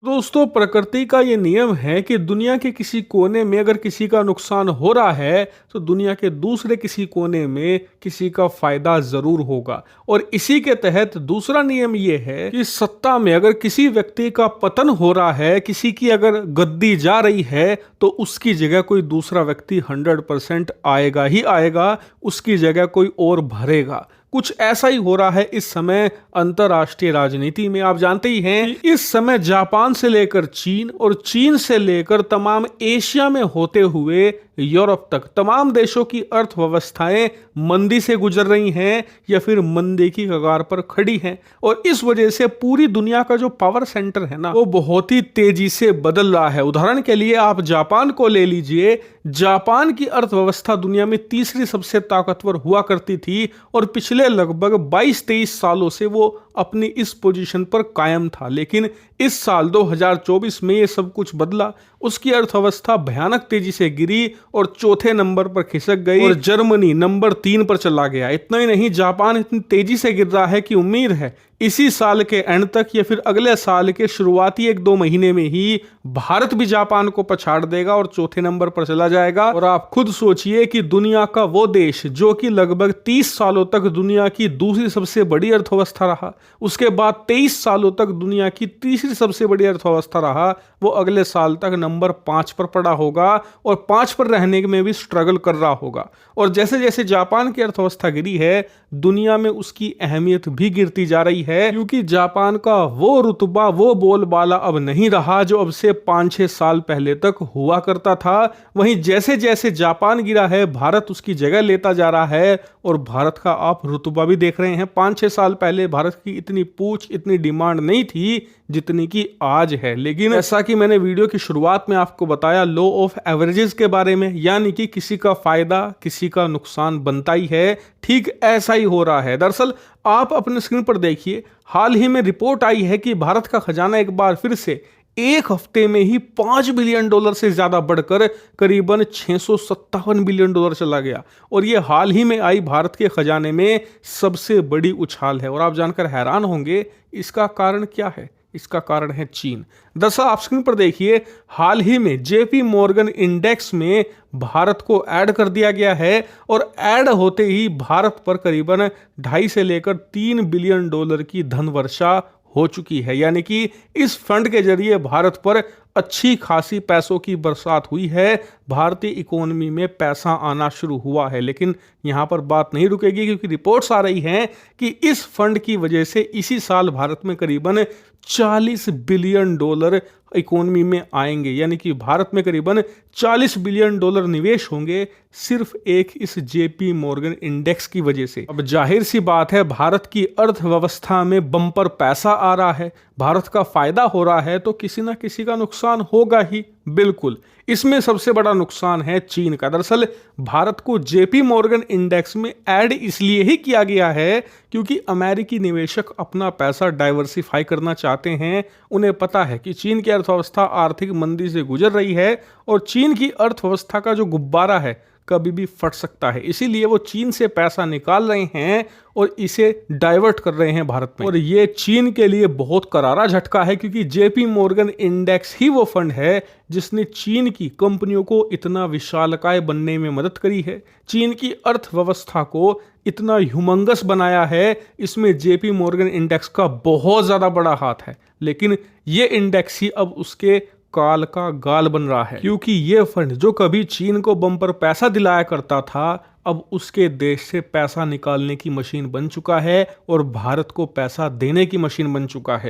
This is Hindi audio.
दोस्तों, प्रकृति का ये नियम है कि दुनिया के किसी कोने में अगर किसी का नुकसान हो रहा है तो दुनिया के दूसरे किसी कोने में किसी का फायदा जरूर होगा। और इसी के तहत दूसरा नियम ये है कि सत्ता में अगर किसी व्यक्ति का पतन हो रहा है, किसी की अगर गद्दी जा रही है, तो उसकी जगह कोई दूसरा व्यक्ति 100% आएगा ही आएगा, उसकी जगह कोई और भरेगा। कुछ ऐसा ही हो रहा है इस समय अंतरराष्ट्रीय राजनीति में। आप जानते ही हैं कि इस समय जापान से लेकर चीन और चीन से लेकर तमाम एशिया में होते हुए यूरोप तक तमाम देशों की अर्थव्यवस्थाएं मंदी से गुजर रही हैं या फिर मंदी की कगार पर खड़ी हैं। और इस वजह से पूरी दुनिया का जो पावर सेंटर है ना, वो बहुत ही तेजी से बदल रहा है। उदाहरण के लिए आप जापान को ले लीजिए। जापान की अर्थव्यवस्था दुनिया में तीसरी सबसे ताकतवर हुआ करती थी और पिछले लगभग 22-23 सालों से वो अपनी इस पोजीशन पर कायम था। लेकिन इस साल 2024 में ये सब कुछ बदला। उसकी अर्थव्यवस्था भयानक तेजी से गिरी और चौथे नंबर पर खिसक गई और जर्मनी नंबर 3 पर चला गया। इतना ही नहीं, जापान इतनी तेजी से गिर रहा है कि उम्मीद है इसी साल के एंड तक या फिर अगले साल के शुरुआती 1-2 महीने में ही भारत भी जापान को पछाड़ देगा और चौथे नंबर पर चला जाएगा। और आप खुद सोचिए कि दुनिया का वो देश जो कि लगभग 30 सालों तक दुनिया की दूसरी सबसे बड़ी अर्थव्यवस्था रहा, उसके बाद 23 सालों तक दुनिया की तीसरी सबसे बड़ी अर्थव्यवस्था रहा, वो अगले साल तक नंबर 5 पर पड़ा होगा और 5 पर रहने में भी स्ट्रगल कर रहा होगा। और जैसे जैसे जापान की अर्थव्यवस्था गिरी है, दुनिया में उसकी अहमियत भी गिरती जा रही है, क्योंकि जापान का वो रुतबा, वो बोलबाला अब नहीं रहा जो अब से 5-6 साल पहले तक हुआ करता था। वहीं जैसे जैसे जापान गिरा है, भारत उसकी जगह लेता जा रहा है और भारत का आप रुतबा भी देख रहे हैं। 5-6 साल पहले भारत की इतनी पूछ, इतनी डिमांड नहीं थी जितनी की आज है। लेकिन ऐसा कि मैंने वीडियो की शुरुआत में आपको बताया लॉ ऑफ एवरेजेस के बारे में, यानी कि किसी का फायदा किसी का नुकसान बनता ही है, ठीक ऐसा ही हो रहा है। दरअसल आप अपने स्क्रीन पर देखिए, हाल ही में रिपोर्ट आई है कि भारत का खजाना एक बार फिर से एक हफ्ते में ही $5 बिलियन से ज्यादा बढ़कर करीबन $657 बिलियन चला गया। और यह हाल ही में आई भारत के खजाने में सबसे बड़ी उछाल है। और आप जानकर हैरान होंगे इसका कारण क्या है। इसका कारण है चीन। दरअसल आप स्क्रीन पर देखिए, हाल ही में जेपी मॉर्गन इंडेक्स में भारत को ऐड कर दिया गया है और ऐड होते ही भारत पर करीबन 2.5 से लेकर $3 बिलियन की धन वर्षा हो चुकी है। यानी कि इस फंड के जरिए भारत पर अच्छी खासी पैसों की बरसात हुई है, भारतीय इकोनॉमी में पैसा आना शुरू हुआ है। लेकिन यहाँ पर बात नहीं रुकेगी, क्योंकि रिपोर्ट्स आ रही हैं कि इस फंड की वजह से इसी साल भारत में करीबन $40 बिलियन इकोनॉमी में आएंगे। यानी कि भारत में करीबन $40 बिलियन निवेश होंगे सिर्फ एक इस जेपी मॉर्गन इंडेक्स की वजह से। अब जाहिर सी बात है, भारत की अर्थव्यवस्था में बम्पर पैसा आ रहा है, भारत का फायदा हो रहा है, तो किसी ना किसी का नुकसान होगा ही। बिल्कुल, इसमें सबसे बड़ा नुकसान है चीन का। दरअसल भारत को जेपी मॉर्गन इंडेक्स में ऐड इसलिए ही किया गया है क्योंकि अमेरिकी निवेशक अपना पैसा डाइवर्सिफाई करना चाहते हैं। उन्हें पता है कि चीन की अर्थव्यवस्था आर्थिक मंदी से गुजर रही है और चीन की अर्थव्यवस्था का जो गुब्बारा है कभी भी फट सकता है। इसीलिए वो चीन से पैसा निकाल रहे हैं और इसे डाइवर्ट कर रहे हैं भारत में। और ये चीन के लिए बहुत करारा झटका है, क्योंकि जेपी मॉर्गन इंडेक्स ही वो फंड है जिसने चीन की कंपनियों को इतना विशालकाय बनने में मदद करी है, चीन की अर्थव्यवस्था को इतना ह्यूमंगस बनाया है। इसमें जेपी मॉर्गन इंडेक्स का बहुत ज्यादा बड़ा हाथ है। लेकिन ये इंडेक्स ही अब उसके काल का गाल बन रहा है, क्योंकि ये फंड जो कभी चीन को बम्पर पैसा दिलाया करता था, अब उसके देश से पैसा निकालने की मशीन बन चुका है और भारत को पैसा देने की मशीन बन चुका है।